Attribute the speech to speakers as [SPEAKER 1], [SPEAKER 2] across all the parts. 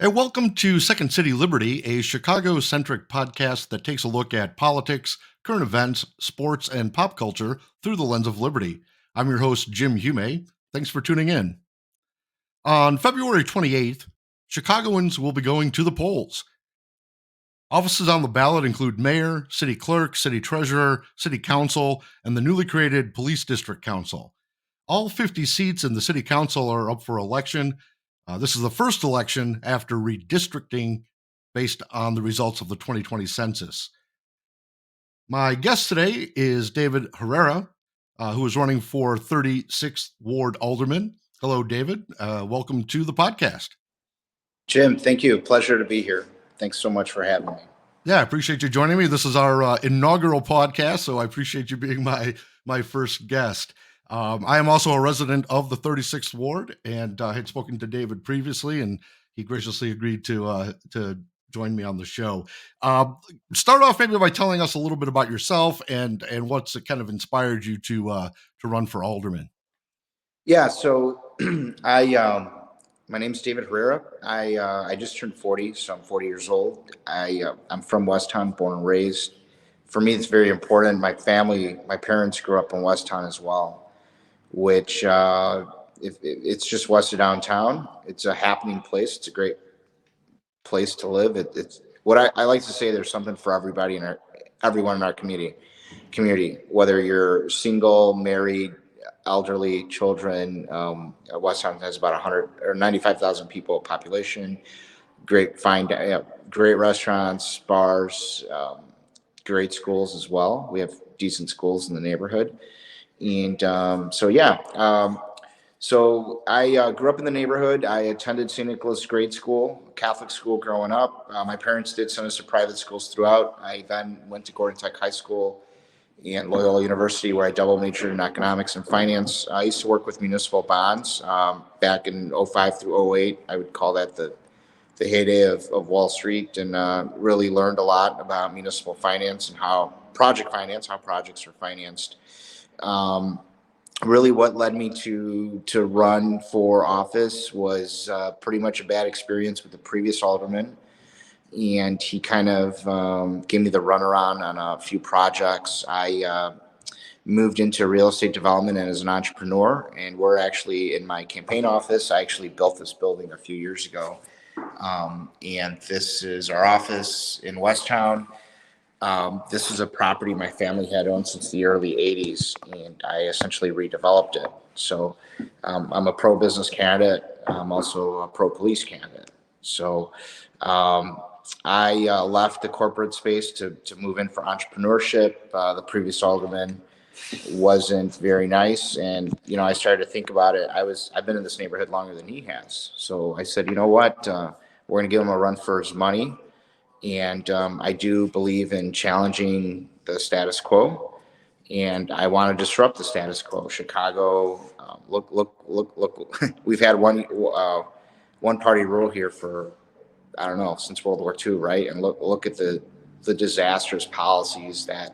[SPEAKER 1] And welcome to Second City Liberty, a Chicago centric podcast that takes a look at politics, current events, sports, and pop culture through the lens of liberty. I'm your host, Jim Hume. Thanks for tuning in. On February 28th, Chicagoans will be going to the polls. Offices on the ballot include mayor, city clerk, city treasurer, city council, and the newly created police district council. All 50 seats in the city council are up for election. This is the first election after redistricting based on the results of the 2020 census. My guest today is David Herrera, who is running for 36th Ward Alderman. Hello, David. Welcome to the podcast.
[SPEAKER 2] Jim, thank you. Pleasure to be here. Thanks so much for having me.
[SPEAKER 1] Yeah, I appreciate you joining me. This is our inaugural podcast, so I appreciate you being my first guest. I am also a resident of the 36th Ward, and had spoken to David previously, and he graciously agreed to join me on the show. Start off maybe by telling us a little bit about yourself and what's kind of inspired you to run for alderman.
[SPEAKER 2] Yeah, so my name's David Herrera. I just turned 40, so I'm 40 years old. I'm from Westtown, born and raised. For me, it's very important. My parents grew up in Westtown as well, which it's just west of downtown. It's a happening place. It's a great place to live. It's what I like to say. There's something for everybody everyone in our community. Whether you're single, married, elderly, children. Westtown has about 100 or 95,000 people population. Great restaurants, bars, great schools as well. We have decent schools in the neighborhood, and so I grew up in the neighborhood. I attended St. Nicholas Grade School, Catholic school growing up. My parents did send us to private schools throughout. I then went to Gordon Tech High School and Loyola University, where I double majored in economics and finance. I used to work with municipal bonds back in 05 through 08. I would call that the heyday of Wall Street, and really learned a lot about municipal finance and how projects are financed. Really what led me to run for office was pretty much a bad experience with the previous alderman. And he kind of gave me the runaround on a few projects. I moved into real estate development and as an entrepreneur, and we're actually in my campaign office. I actually built this building a few years ago. And this is our office in Westtown. This is a property my family had owned since the early 80s, and I essentially redeveloped it. So I'm a pro-business candidate. I'm also a pro-police candidate. So I left the corporate space to move in for entrepreneurship. The previous alderman wasn't very nice, and I started to think about it. I've been in this neighborhood longer than he has, so I said, you know what, we're going to give him a run for his money. And I do believe in challenging the status quo, and I want to disrupt the status quo. Chicago, look. We've had one party rule here for, I don't know, since World War II, right? And look at the disastrous policies that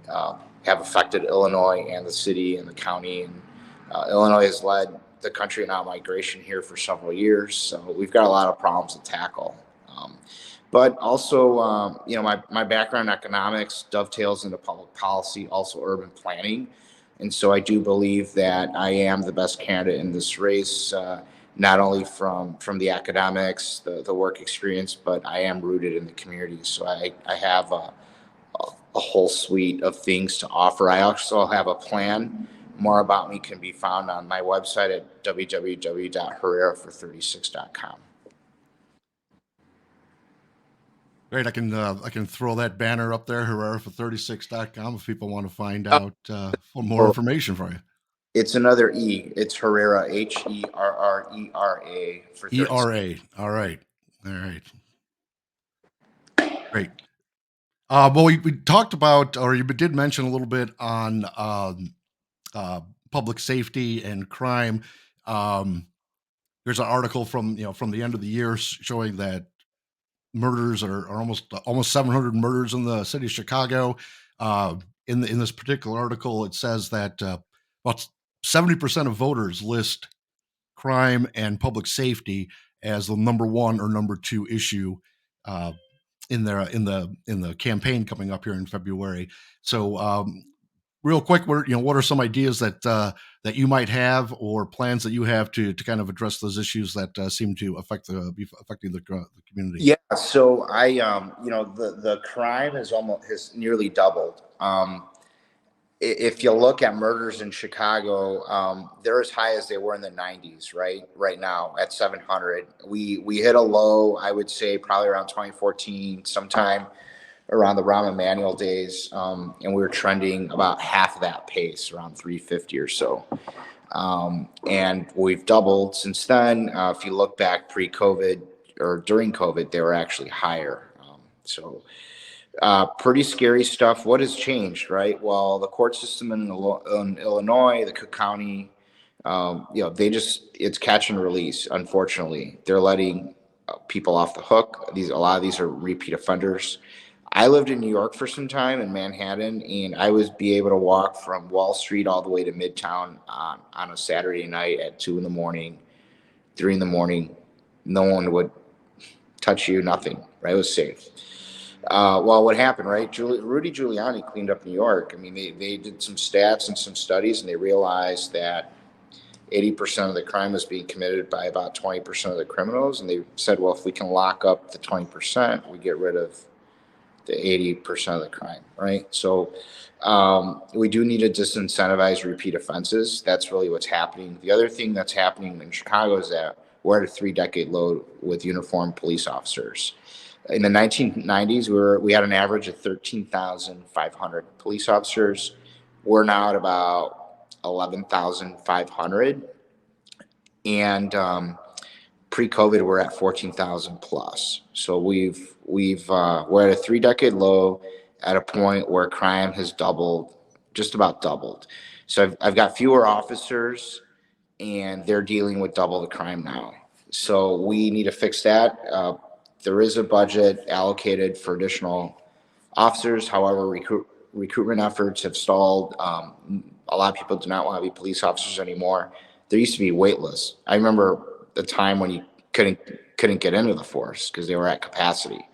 [SPEAKER 2] have affected Illinois and the city and the county. And Illinois has led the country in out-migration here for several years, so we've got a lot of problems to tackle. But also, my background in economics dovetails into public policy, also urban planning. And so I do believe that I am the best candidate in this race, not only from the academics, the work experience, but I am rooted in the community. So I have a whole suite of things to offer. I also have a plan. More about me can be found on my website at www.herrerafor36.com.
[SPEAKER 1] Great. I can throw that banner up there, herrerafor36.com, if people want to find out more information for you.
[SPEAKER 2] It's another E. It's Herrera, Herrera for 36.
[SPEAKER 1] ERA. All right. Great. Well, we talked about, or you did mention a little bit on public safety and crime. There's an article from the end of the year showing that murders are almost 700 murders in the city of Chicago. In this particular article, it says that about 70% of voters list crime and public safety as the number one or number two issue in the campaign coming up here in February. So, real quick, what are some ideas that you might have, or plans that you have to kind of address those issues that seem to be affecting the community?
[SPEAKER 2] Yeah, so the crime has nearly doubled. If you look at murders in Chicago, they're as high as they were in the 90s, right? Right now at 700. We hit a low, I would say, probably around 2014, sometime around the Rahm Emanuel days, and we were trending about half that pace, around 350 or so. And we've doubled since then. If you look back pre-COVID or during COVID, they were actually higher. Pretty scary stuff. What has changed, right? Well, the court system in Illinois, the Cook County, it's catch and release. Unfortunately, they're letting people off the hook. A lot of these are repeat offenders. I lived in New York for some time in Manhattan, and I would be able to walk from Wall Street all the way to Midtown on a Saturday night at 2 in the morning, 3 in the morning. No one would touch you, nothing, right? It was safe. Well, what happened, right? Rudy Giuliani cleaned up New York. I mean, they did some stats and some studies, and they realized that 80% of the crime was being committed by about 20% of the criminals. And they said, well, if we can lock up the 20%, we get rid of the 80% of the crime, right? So we do need to disincentivize repeat offenses. That's really what's happening. The other thing that's happening in Chicago is that we're at a 3-decade low with uniformed police officers. In the 1990s, we had an average of 13,500 police officers. We're now at about 11,500, and pre-COVID we're at 14,000 plus. So we're at a 3-decade low, at a point where crime has doubled, just about doubled. So I've got fewer officers, and they're dealing with double the crime now. So we need to fix that. There is a budget allocated for additional officers. However, recruitment efforts have stalled. A lot of people do not want to be police officers anymore. There used to be wait lists. I remember the time when you couldn't get into the force because they were at capacity.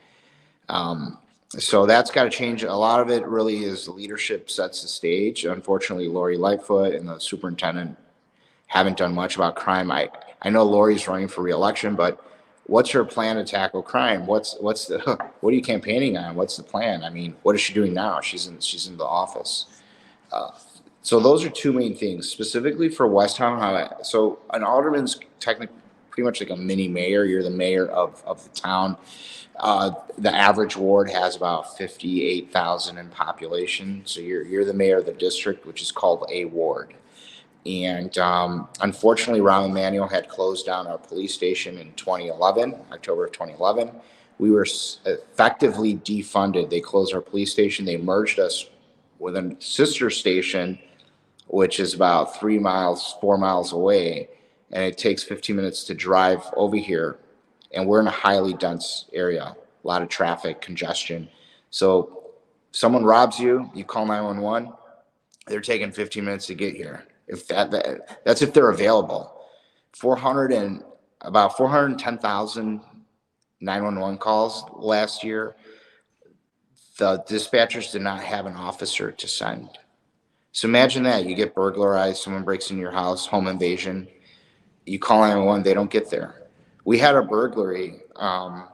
[SPEAKER 2] So that's got to change. A lot of it really is the leadership sets the stage. Unfortunately, Lori Lightfoot and the superintendent haven't done much about crime. I know Lori's running for re-election, but what's her plan to tackle crime? What are you campaigning on? What's the plan? I mean, what is she doing now? She's in the office. So those are two main things specifically for Westtown. So an alderman's technically pretty much like a mini mayor. You're the mayor of the town. The average ward has about 58,000 in population. So you're the mayor of the district, which is called a ward. And unfortunately, Rahm Emanuel had closed down our police station in 2011, October of 2011. We were effectively defunded. They closed our police station. They merged us with a sister station, which is about 4 miles away. And it takes 15 minutes to drive over here. And we're in a highly dense area, a lot of traffic, congestion. So someone robs you, you call 911, they're taking 15 minutes to get here. If that's if they're available. About 410,000 911 calls last year. The dispatchers did not have an officer to send. So imagine that. You get burglarized, someone breaks into your house, home invasion. You call 911, they don't get there. We had a burglary a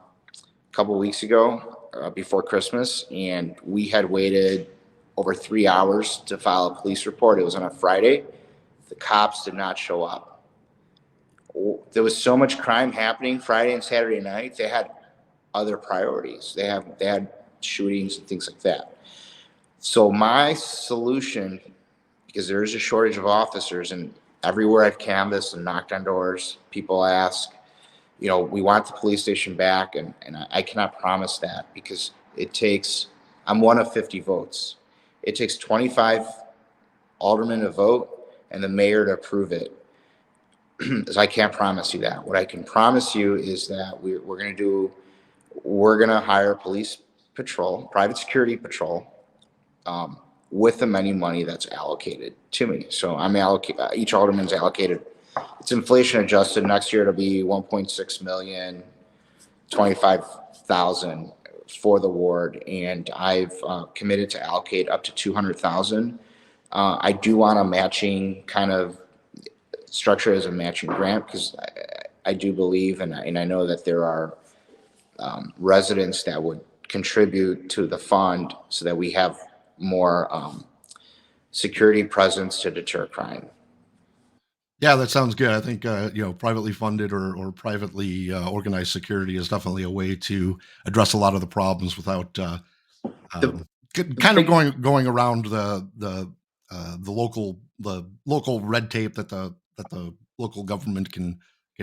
[SPEAKER 2] couple weeks ago before Christmas, and we had waited over 3 hours to file a police report. It was on a Friday. The cops did not show up. There was so much crime happening Friday and Saturday night. They had other priorities. They had shootings and things like that. So my solution, because there is a shortage of officers, and everywhere I've canvassed and knocked on doors, people ask, we want the police station back, and I cannot promise that because I'm one of 50 votes. It takes 25 aldermen to vote and the mayor to approve it. So I can't promise you that. What I can promise you is that we're going to hire a police patrol, private security patrol, with the money that's allocated to me. So each alderman's allocated It's inflation adjusted. Next year it'll be 1.6 million, 25,000 for the ward, and I've committed to allocate up to 200,000. I do want a matching kind of structure as a matching grant, because I do believe, and I know that there are residents that would contribute to the fund so that we have more security presence to deter crime.
[SPEAKER 1] Yeah, that sounds good. I think privately funded or privately organized security is definitely a way to address a lot of the problems without
[SPEAKER 2] The, the
[SPEAKER 1] kind of
[SPEAKER 2] big
[SPEAKER 1] going around the local red tape that the local government can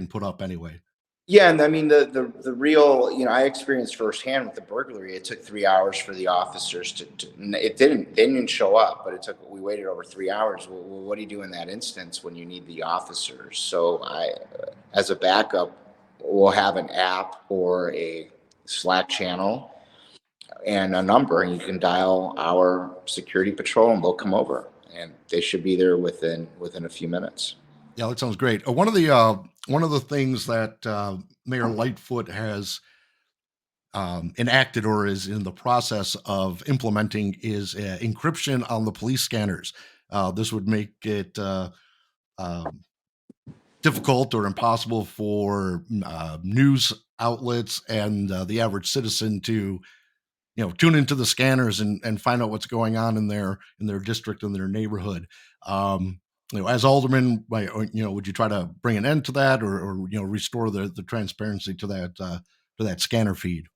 [SPEAKER 1] put up anyway.
[SPEAKER 2] Yeah, and I mean the real, I experienced firsthand with the burglary. It took 3 hours for the officers it didn't they didn't show up, but we waited over 3 hours. Well, what do you do in that instance when you need the officers? So as a backup, we'll have an app or a Slack channel and a number, and you can dial our security patrol, and they'll come over, and they should be there within a few minutes.
[SPEAKER 1] Yeah, that sounds great. One of the things that Mayor Lightfoot has enacted or is in the process of implementing is encryption on the police scanners. This would make it um, difficult or impossible for news outlets and the average citizen to tune into the scanners and find out what's going on in their district, in their neighborhood. As alderman, would you try to bring an end to that, or restore the transparency to that scanner feed?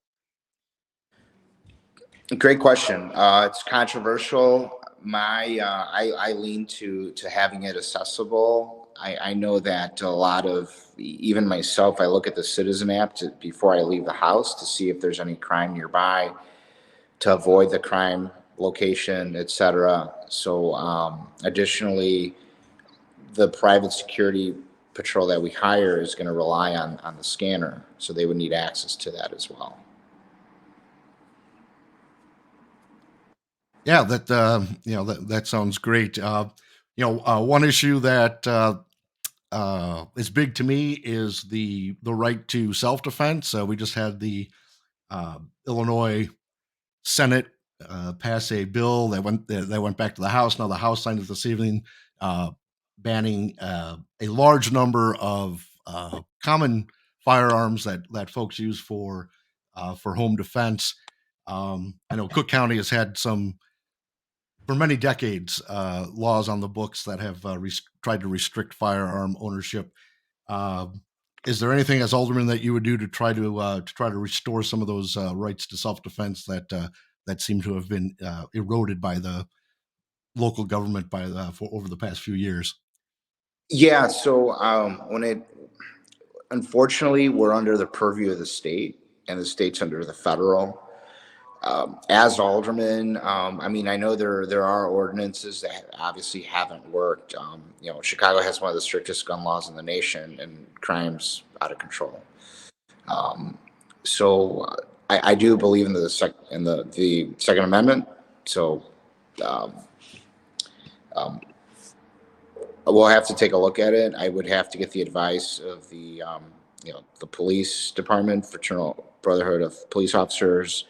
[SPEAKER 2] Great question. It's controversial. I lean to having it accessible. I know that a lot of, even myself, I look at the Citizen app before I leave the house to see if there's any crime nearby, to avoid the crime location, etc. So, additionally, the private security patrol that we hire is going to rely on the scanner, so they would need access to that as well.
[SPEAKER 1] Yeah, that sounds great. One issue that is big to me is the right to self defense. We just had the Illinois Senate pass a bill that went back to the House. Now the House signed it this evening, uh, banning a large number of common firearms that folks use for home defense. I know Cook County has had some for many decades laws on the books that have tried to restrict firearm ownership. Um, is there anything as alderman that you would do to try to restore some of those rights to self defense that seem to have been eroded by the local government for over the past few years?
[SPEAKER 2] Yeah. So, when unfortunately, we're under the purview of the state, and the state's under the federal. As alderman, I mean, I know there are ordinances that obviously haven't worked. Chicago has one of the strictest gun laws in the nation, and crime's out of control. Um, so, I do believe in the Second Amendment. So, um, um, we'll have to take a look at it. I would have to get the advice of the police department, Fraternal Brotherhood of Police Officers,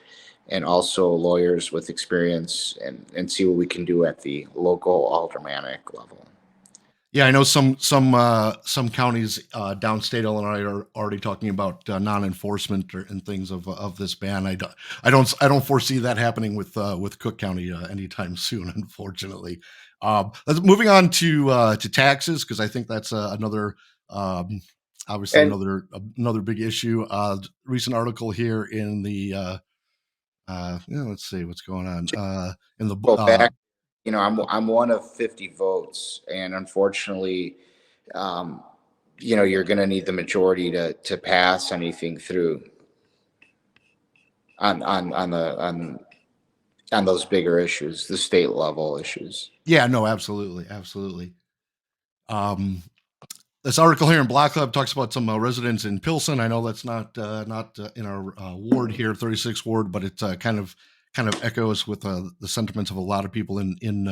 [SPEAKER 2] and also lawyers with experience, and see what we can do at the local aldermanic level.
[SPEAKER 1] Yeah, I know some counties downstate Illinois are already talking about non-enforcement and things of this ban. I don't foresee that happening with Cook County anytime soon, unfortunately. Moving on to taxes, because I think that's another obviously
[SPEAKER 2] And
[SPEAKER 1] another big issue. Recent article here in the let's see what's going on in the
[SPEAKER 2] go back, I'm one of 50 votes, and unfortunately, um, you're going to need the majority to pass anything through on those bigger issues, the state level issues.
[SPEAKER 1] yeah, no, absolutely. Um, this article here in Black Club talks about some residents in Pilsen. I know that's not in our ward here, 36 ward, but it kind of echoes with the sentiments of a lot of people in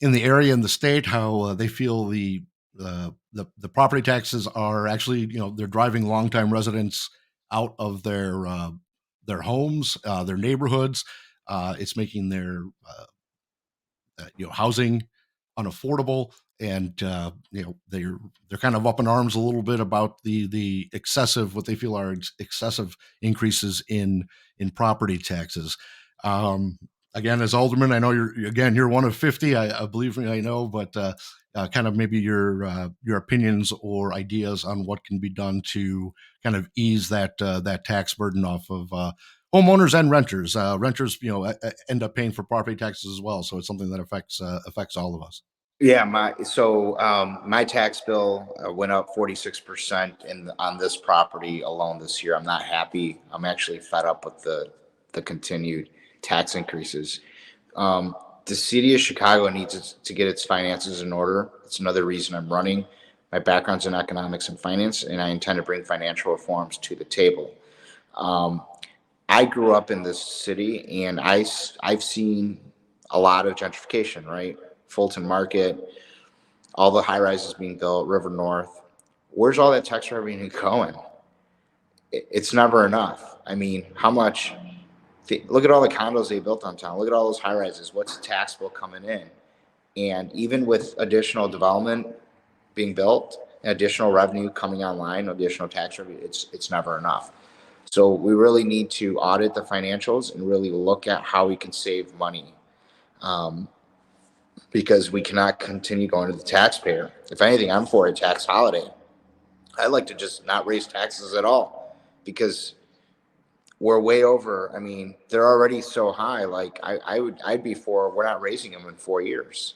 [SPEAKER 1] the area and the state. How they feel the property taxes are actually, they're driving longtime residents out of their homes, their neighborhoods. It's making their housing unaffordable, and they're kind of up in arms a little bit about the excessive, what they feel are excessive increases in property taxes. Um, Again, as alderman, I know you're one of 50. I believe me, I know, but kind of maybe your opinions or ideas on what can be done to kind of ease that tax burden off of homeowners and renters. Renters, end up paying for property taxes as well, so it's something that affects all of us.
[SPEAKER 2] Yeah, my tax bill went up 46% on this property alone this year. I'm not happy. I'm actually fed up with the continued tax increases. The city of Chicago needs to get its finances in order. It's another reason I'm running. My background's in economics and finance, and I intend to bring financial reforms to the table. I grew up in this city, and I've seen a lot of gentrification, right? Fulton Market, all the high rises being built, River North. Where's all that tax revenue going? It's never enough. I mean, how much? Look at all the condos they built downtown. Look at all those high rises. What's the tax bill coming in? And even with additional development being built, additional revenue coming online, additional tax revenue, it's never enough. So we really need to audit the financials and really look at how we can save money. Because we cannot continue going to the taxpayer. If anything, I'm for a tax holiday. I'd like to just not raise taxes at all, because we're way over. I mean, they're already so high. Like I'd be for, we're not raising them in 4 years.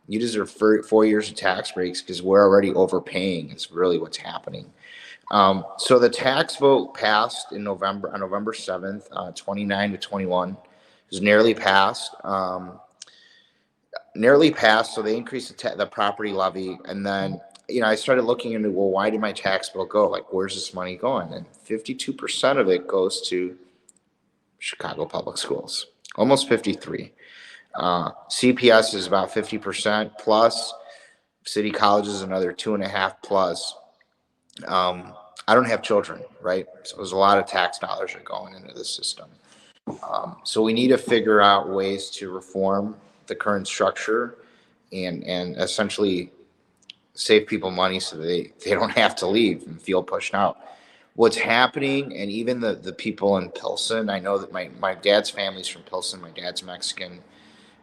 [SPEAKER 2] You deserve 4 years of tax breaks, because we're already overpaying. It's really what's happening. So the tax vote passed on November 7th, 29-21. It was nearly passed. So they increased the property levy. And then, I started looking into, well, why did my tax bill go? Like, where's this money going? And 52% of it goes to Chicago public schools, almost 53. CPS is about 50% plus, city colleges another 2.5 plus. I don't have children, right? So there's a lot of tax dollars are going into the system. So we need to figure out ways to reform the current structure and essentially save people money so they don't have to leave and feel pushed out. What's happening, and even the people in Pilsen, I know that my dad's family's from Pilsen. My dad's Mexican.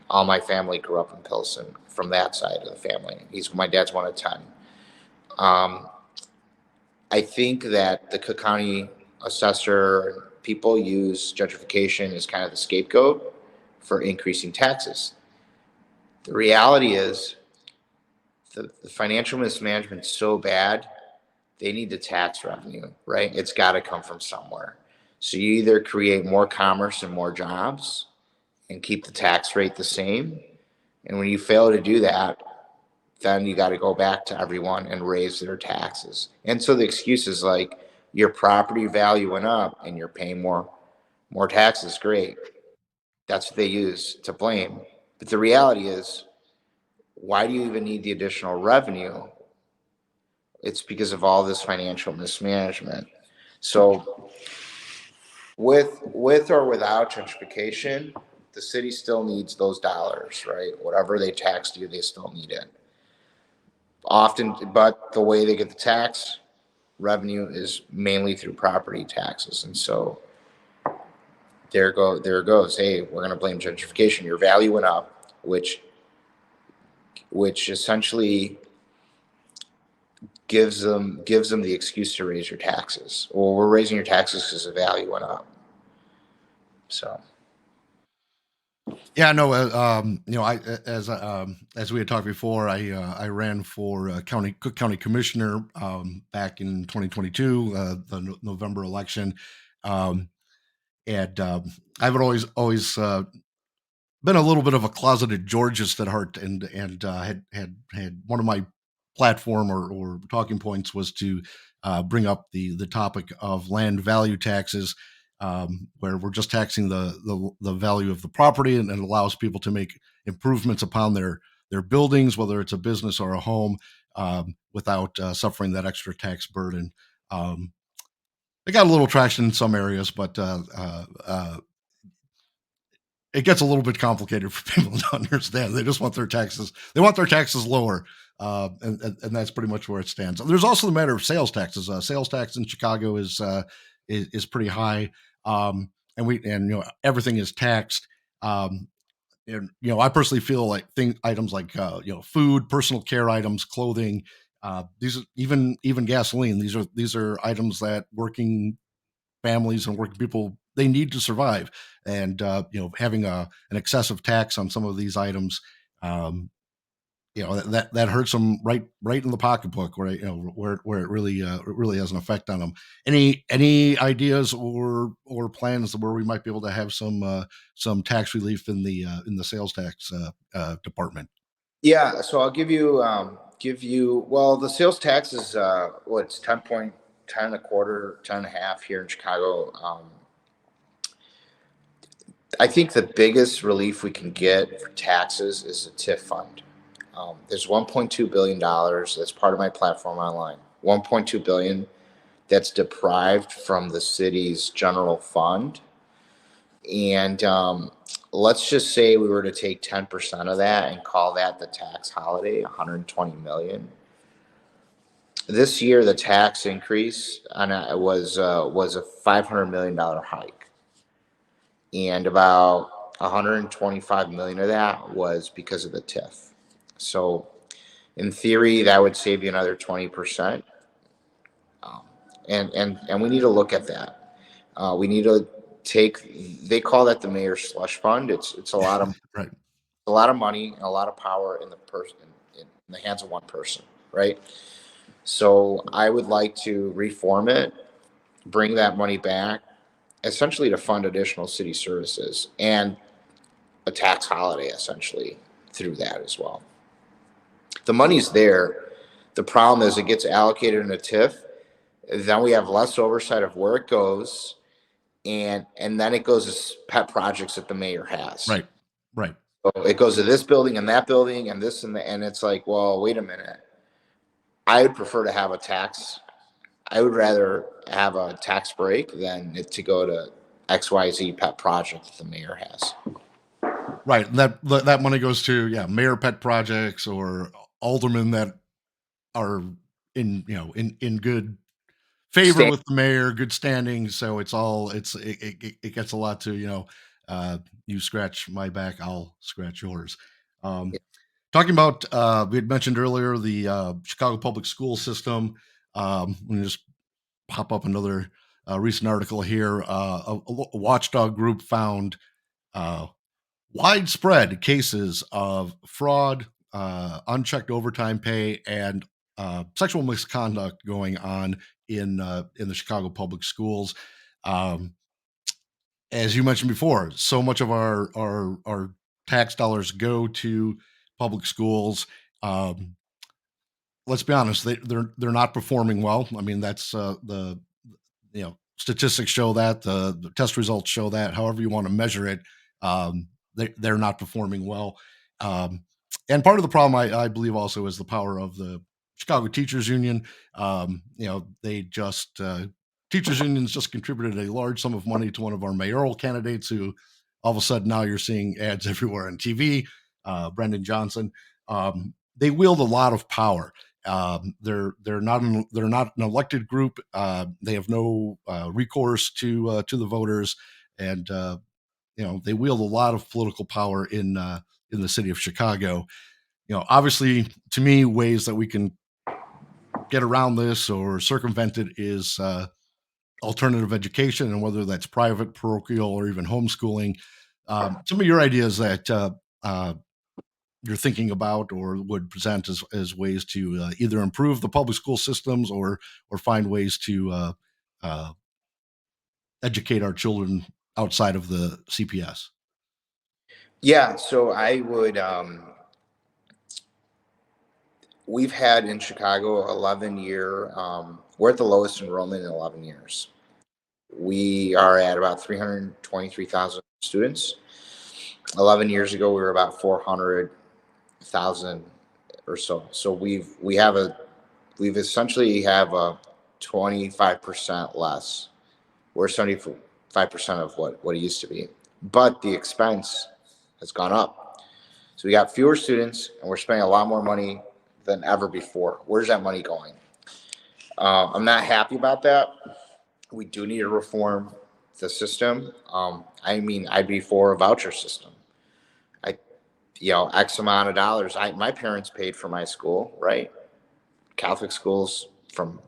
[SPEAKER 2] All my family grew up in Pilsen from that side of the family. My dad's one of 10. I think that the Cook County assessor, people use gentrification as kind of the scapegoat for increasing taxes. The reality is the financial mismanagement is so bad, they need the tax revenue, right? It's got to come from somewhere. So you either create more commerce and more jobs and keep the tax rate the same. And when you fail to do that, then you got to go back to everyone and raise their taxes. And so the excuse is like, your property value went up and you're paying more taxes. Great. That's what they use to blame. But the reality is, why do you even need the additional revenue? It's because of all this financial mismanagement. So with or without gentrification, the city still needs those dollars, right? Whatever they taxed you, they still need it. Often, but the way they get the tax revenue is mainly through property taxes. And so there it goes. Hey, we're going to blame gentrification. Your value went up, which essentially gives them the excuse to raise your taxes. Or we're raising your taxes because the value went up. So.
[SPEAKER 1] Yeah, no, I as we had talked before, I ran for Cook County Commissioner back in 2022, the November election, and I've always been a little bit of a closeted Georgist at heart, and had one of my platform or talking points was to bring up the topic of land value taxes, where we're just taxing the value of the property, and it allows people to make improvements upon their buildings, whether it's a business or a home. without suffering that extra tax burden. It got a little traction in some areas, but it gets a little bit complicated for people to understand. They just want their taxes. They want their taxes lower, and that's pretty much where it stands. There's also the matter of sales taxes. Sales tax in Chicago is pretty high, and everything is taxed. And I personally feel like items like food, personal care items, clothing. These are even gasoline. These are items that working families and working people, they need to survive, and having an excessive tax on some of these items, that hurts them right in the pocketbook, where where it really has an effect on them. Any ideas or plans where we might be able to have some tax relief in the sales tax department?
[SPEAKER 2] Yeah, so I'll give you well, the sales tax is it's 10.10 and a quarter, 10 and a half here in Chicago. I think the biggest relief we can get for taxes is a TIF fund. There's $1.2 billion that's part of my platform online. 1.2 billion that's deprived from the city's general fund. And let's just say we were to take 10% of that and call that the tax holiday, 120 million. This year, the tax increase on it was a $500 million hike, and about 125 million of that was because of the TIF. So, in theory, that would save you another 20%. Um, and we need to look at that. We need to take. They call that the mayor's slush fund. It's
[SPEAKER 1] Right.
[SPEAKER 2] a lot of money, and a lot of power in the person in the hands of one person, right? So I would like to reform it, bring that money back, essentially to fund additional city services and a tax holiday, essentially through that as well. The money's there. The problem is it gets allocated in a TIF. Then we have less oversight of where it goes, and then it goes as pet projects that the mayor has.
[SPEAKER 1] Right. Right.
[SPEAKER 2] So it goes to this building and that building and this and that, and it's like, well, wait a minute. I would prefer to have a tax. I would rather have a tax break than it to go to XYZ pet project that the mayor has.
[SPEAKER 1] Right. And that money goes to, mayor pet projects or aldermen that are in good favor
[SPEAKER 2] Stay.
[SPEAKER 1] with the mayor, good standing. So it gets a lot to, you scratch my back, I'll scratch yours. Um, Talking about, we had mentioned earlier the Chicago public school system. Let me just pop up another recent article here. A watchdog group found uh, widespread cases of fraud, unchecked overtime pay, and sexual misconduct going on in the Chicago public schools. Um, as you mentioned before, so much of our tax dollars go to public schools. Um, let's be honest, they're not performing well. I mean, that's the statistics show that, the test results show that, however you want to measure it. They're not performing well. um, and part of the problem, I believe, also is the power of the Chicago Teachers Union. They just teachers unions just contributed a large sum of money to one of our mayoral candidates, who all of a sudden now you're seeing ads everywhere on TV. Brendan Johnson. They wield a lot of power. They're not an elected group. They have no recourse to the voters, and they wield a lot of political power in the city of Chicago. Obviously, to me, ways that we can get around this or circumvent it is alternative education, and whether that's private, parochial, or even homeschooling. Some of your ideas that you're thinking about or would present as ways to either improve the public school systems or find ways to uh, educate our children outside of the CPS.
[SPEAKER 2] Yeah, so I would. We've had in Chicago 11-year. We're at the lowest enrollment in 11 years. We are at about 323,000 students. 11 years ago, we were about 400,000 or so. So we've essentially have a 25% less. We're 75% of what it used to be, but the expense has gone up. So we got fewer students, and we're spending a lot more money than ever before. Where's that money going? I'm not happy about that. We do need to reform the system. I'd be for a voucher system. I, X amount of dollars. My parents paid for my school, right? Catholic schools from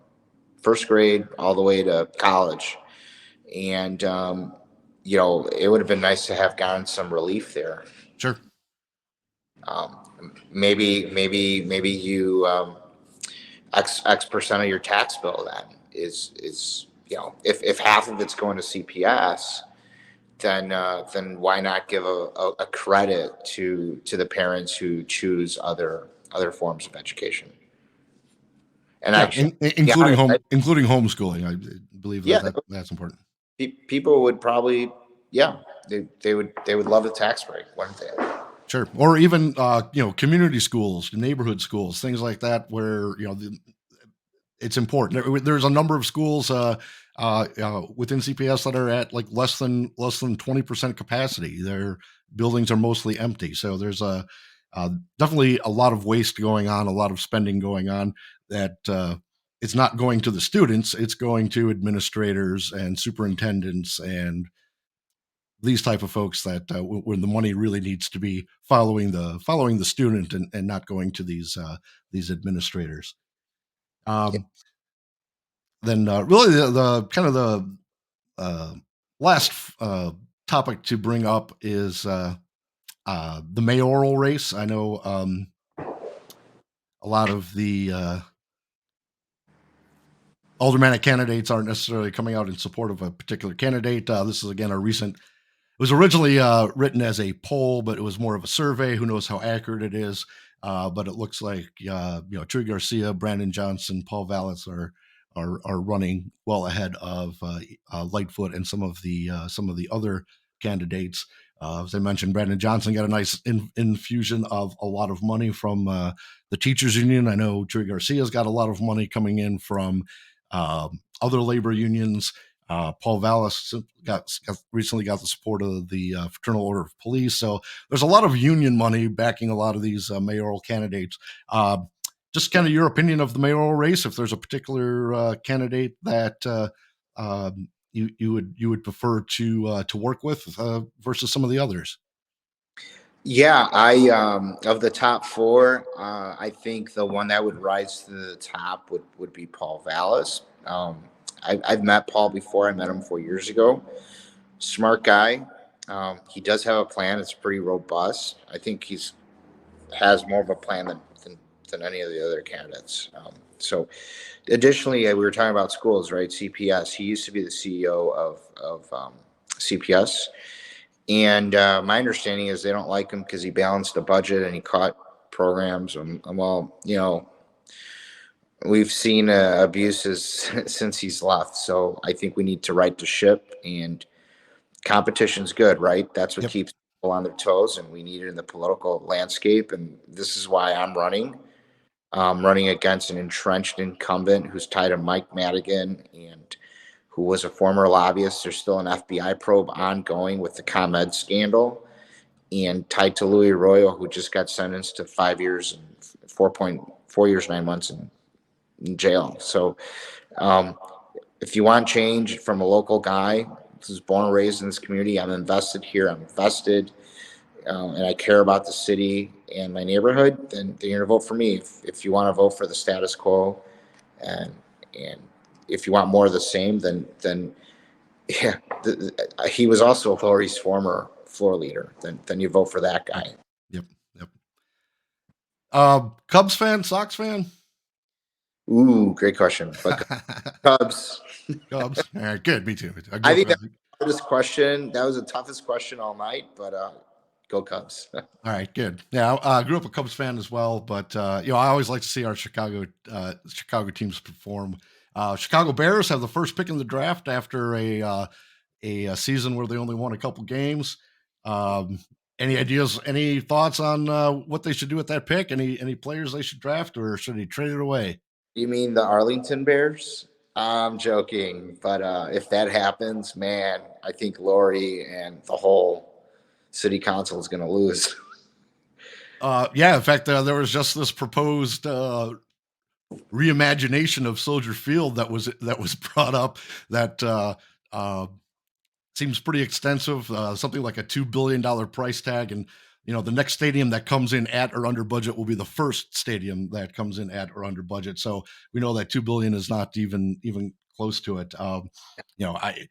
[SPEAKER 2] first grade all the way to college, and it would have been nice to have gotten some relief there.
[SPEAKER 1] Sure.
[SPEAKER 2] Maybe you X percent of your tax bill then is if half of it's going to CPS, then why not give a credit to the parents who choose other forms of education? And
[SPEAKER 1] Yeah, including homeschooling. I believe
[SPEAKER 2] yeah,
[SPEAKER 1] that's important.
[SPEAKER 2] people would probably, they would love the tax break, wouldn't they?
[SPEAKER 1] Sure. Or even community schools, neighborhood schools, things like that, where it's important. There's a number of schools within CPS that are at like less than 20% capacity. Their buildings are mostly empty, so there's definitely a lot of waste going on, a lot of spending going on that it's not going to the students, it's going to administrators and superintendents and these type of folks that when the money really needs to be following the student and not going to these administrators.
[SPEAKER 2] Yeah.
[SPEAKER 1] Then really the kind of the last topic to bring up is the mayoral race. I know a lot of the aldermanic candidates aren't necessarily coming out in support of a particular candidate. This is again a recent. It was originally written as a poll, but it was more of a survey. Who knows how accurate it is? But it looks like Troy Garcia, Brandon Johnson, Paul Vallis are running well ahead of Lightfoot and some of the other candidates. As I mentioned, Brandon Johnson got a nice infusion of a lot of money from the teachers union. I know Troy Garcia's got a lot of money coming in from other labor unions. Paul Vallis recently got the support of the Fraternal Order of Police. So there's a lot of union money backing a lot of these mayoral candidates. Just kind of your opinion of the mayoral race, if there's a particular candidate that you would prefer to work with versus some of the others.
[SPEAKER 2] Yeah, I of the top four, I think the one that would rise to the top would be Paul Vallis. I've met Paul before. I met him 4 years ago. Smart guy. He does have a plan. It's pretty robust. I think has more of a plan than any of the other candidates. So, additionally, we were talking about schools, right? CPS. He used to be the CEO of CPS, and my understanding is they don't like him because he balanced the budget and he cut programs. Well, we've seen abuses since he's left. So I think we need to right the ship, and competition's good, right? That's what
[SPEAKER 1] Yep.
[SPEAKER 2] keeps people on their toes, and we need it in the political landscape. And this is why I'm running against an entrenched incumbent who's tied to Mike Madigan and who was a former lobbyist. There's still an FBI probe ongoing with the ComEd scandal, and tied to Louis Arroyo, who just got sentenced to 5 years and 4.4 years, 9 months in jail. So if you want change from a local guy who's born and raised in this community, I'm invested here, I'm invested, and I care about the city and my neighborhood, then you're gonna vote for me. If you want to vote for the status quo, and if you want more of the same, then yeah, he was also Lori's former floor leader. Then you vote for that guy.
[SPEAKER 1] Yep. Cubs fan, Sox fan?
[SPEAKER 2] Ooh, great question. But Cubs.
[SPEAKER 1] Cubs. All right, good. Me too.
[SPEAKER 2] I think that's the hardest question. That was the toughest question all night, but go Cubs.
[SPEAKER 1] All right, good. Yeah, I grew up a Cubs fan as well, but I always like to see our Chicago teams perform. Chicago Bears have the first pick in the draft after a season where they only won a couple games. Any ideas? Any thoughts on what they should do with that pick? Any players they should draft, or should he trade it away?
[SPEAKER 2] You mean the Arlington Bears? I'm joking, but if that happens, man, I think Lori and the whole city council is going to lose.
[SPEAKER 1] Yeah, in fact, there was just this proposed reimagination of Soldier Field that was brought up that uh, seems pretty extensive. Something like a $2 billion price tag, and the next stadium that comes in at or under budget will be the first stadium that comes in at or under budget. So we know that 2 billion is not even close to it. I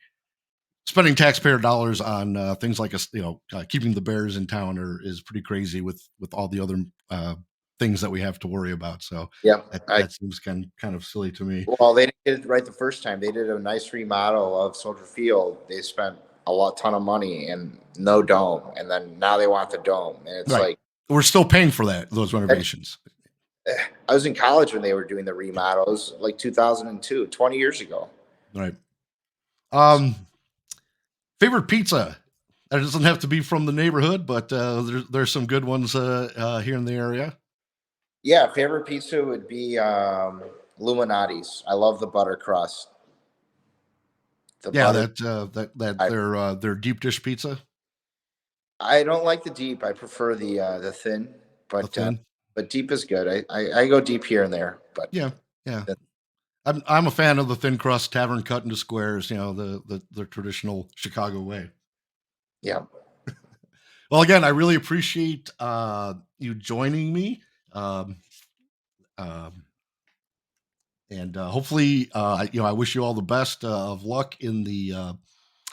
[SPEAKER 1] spending taxpayer dollars on things like keeping the Bears in town is pretty crazy with all the other things that we have to worry about. So
[SPEAKER 2] Yep.
[SPEAKER 1] that seems kind of silly to me.
[SPEAKER 2] Well, they did it right the first time. They did a nice remodel of Soldier Field. They spent a ton of money and no dome, and then now they want the dome, and it's
[SPEAKER 1] Right.
[SPEAKER 2] like
[SPEAKER 1] We're still paying for those renovations.
[SPEAKER 2] I was in college when they were doing the remodels, like 2002, 20 years ago.
[SPEAKER 1] Right. Um, Favorite pizza. That doesn't have to be from the neighborhood, but there's some good ones here in the area.
[SPEAKER 2] Yeah, favorite pizza would be Illuminati's. I love the butter crust. The
[SPEAKER 1] Yeah,
[SPEAKER 2] butter.
[SPEAKER 1] that
[SPEAKER 2] I,
[SPEAKER 1] their deep dish pizza,
[SPEAKER 2] I don't like the deep. I prefer the thin,
[SPEAKER 1] the
[SPEAKER 2] but
[SPEAKER 1] thin.
[SPEAKER 2] but deep is good. I go deep here and there, but
[SPEAKER 1] Yeah, yeah.
[SPEAKER 2] thin,
[SPEAKER 1] I'm a fan of the thin crust tavern cut into squares. The traditional Chicago way.
[SPEAKER 2] yeah.
[SPEAKER 1] Well, again, I really appreciate you joining me. Um, um, and hopefully, I wish you all the best of luck in the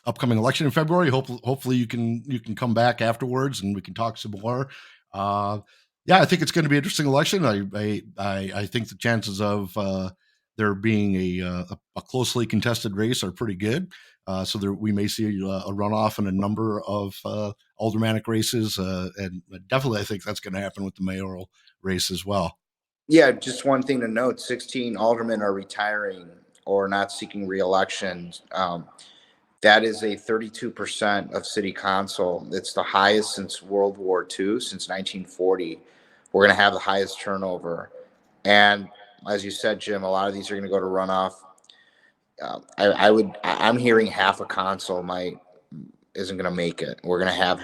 [SPEAKER 1] upcoming election in February. Hopefully you can come back afterwards and we can talk some more. Uh, yeah, I think it's going to be an interesting election. I think the chances of there being a closely contested race are pretty good. So we may see a runoff in a number of aldermanic races, and definitely I think that's going to happen with the mayoral race as well.
[SPEAKER 2] Yeah, just one thing to note: 16 aldermen are retiring or not seeking reelection. That is a 32% of city council. It's the highest since World War II, since 1940. We're going to have the highest turnover, and as you said, Jim, a lot of these are going to go to runoff. I'm hearing half a council might isn't going to make it. We're going to have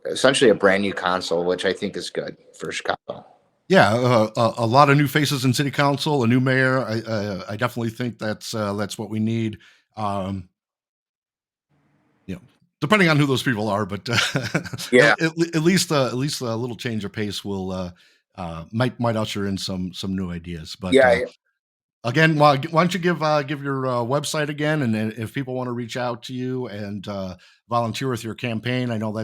[SPEAKER 2] essentially a brand new council, which I think is good for Chicago.
[SPEAKER 1] Yeah, a lot of new faces in city council, a new mayor. I definitely think that's what we need. Um, you know, Depending on who those people are, but
[SPEAKER 2] Yeah,
[SPEAKER 1] at least a little change of pace will might usher in some new ideas. But
[SPEAKER 2] yeah,
[SPEAKER 1] again, why don't you give your website again, and then if people want to reach out to you and volunteer with your campaign, I know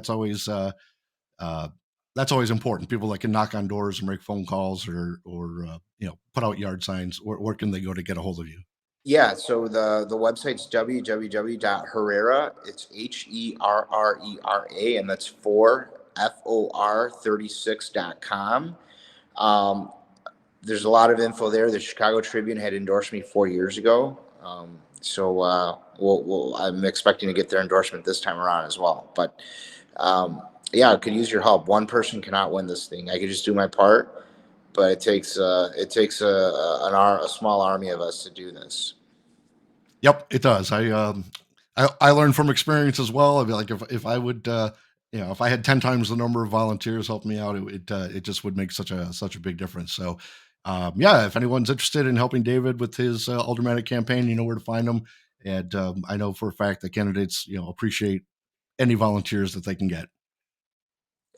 [SPEAKER 1] uh, that's always important. People that can knock on doors and make phone calls or put out yard signs. Where can they go to get a hold of you?
[SPEAKER 2] yeah. So the website's www.herrera. It's HERRERA, and that's FOR36.com. Um, there's a lot of info there. The Chicago Tribune had endorsed me 4 years ago. I'm expecting to get their endorsement this time around as well. But yeah, I could use your help. One person cannot win this thing. I could just do my part, but it takes a small army of us to do this.
[SPEAKER 1] Yep, it does. I learned from experience as well. I'd be like, if I would, if I had 10 times the number of volunteers help me out, it just would make such a big difference. So, yeah, if anyone's interested in helping David with his aldermanic campaign, you know where to find him. And I know for a fact that candidates, appreciate any volunteers that they can get.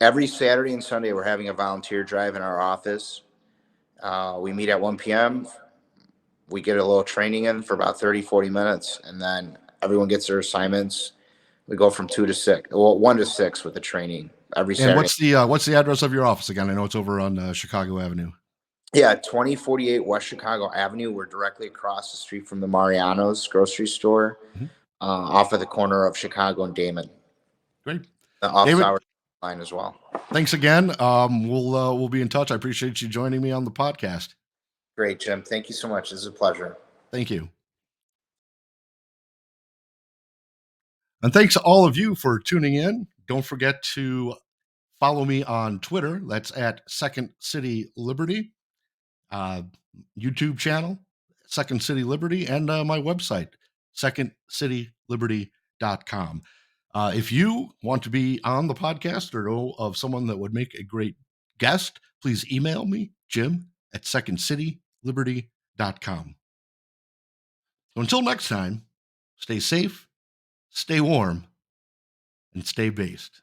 [SPEAKER 2] Every Saturday and Sunday, we're having a volunteer drive in our office. We meet at 1 p.m. We get a little training in for about 30, 40 minutes, and then everyone gets their assignments. We go from 2 to 6, well, 1 to 6 with the training every
[SPEAKER 1] And
[SPEAKER 2] Saturday.
[SPEAKER 1] what's the address of your office again? I know it's over on Chicago Avenue.
[SPEAKER 2] Yeah, 2048 West Chicago Avenue. We're directly across the street from the Mariano's grocery store,
[SPEAKER 1] Mhm.
[SPEAKER 2] off of the corner of Chicago and Damon.
[SPEAKER 1] Great,
[SPEAKER 2] The office
[SPEAKER 1] David.
[SPEAKER 2] hours line as well.
[SPEAKER 1] Thanks again. We'll be in touch. I appreciate you joining me on the podcast.
[SPEAKER 2] Great, Jim. Thank you so much. This is a pleasure.
[SPEAKER 1] Thank you. And thanks to all of you for tuning in. Don't forget to Follow me on Twitter. That's at Second City Liberty. YouTube channel, Second City Liberty, and my website, secondcityliberty.com. If you want to be on the podcast or know of someone that would make a great guest, please email me, Jim at secondcityliberty.com. So until next time, stay safe, stay warm, and stay based.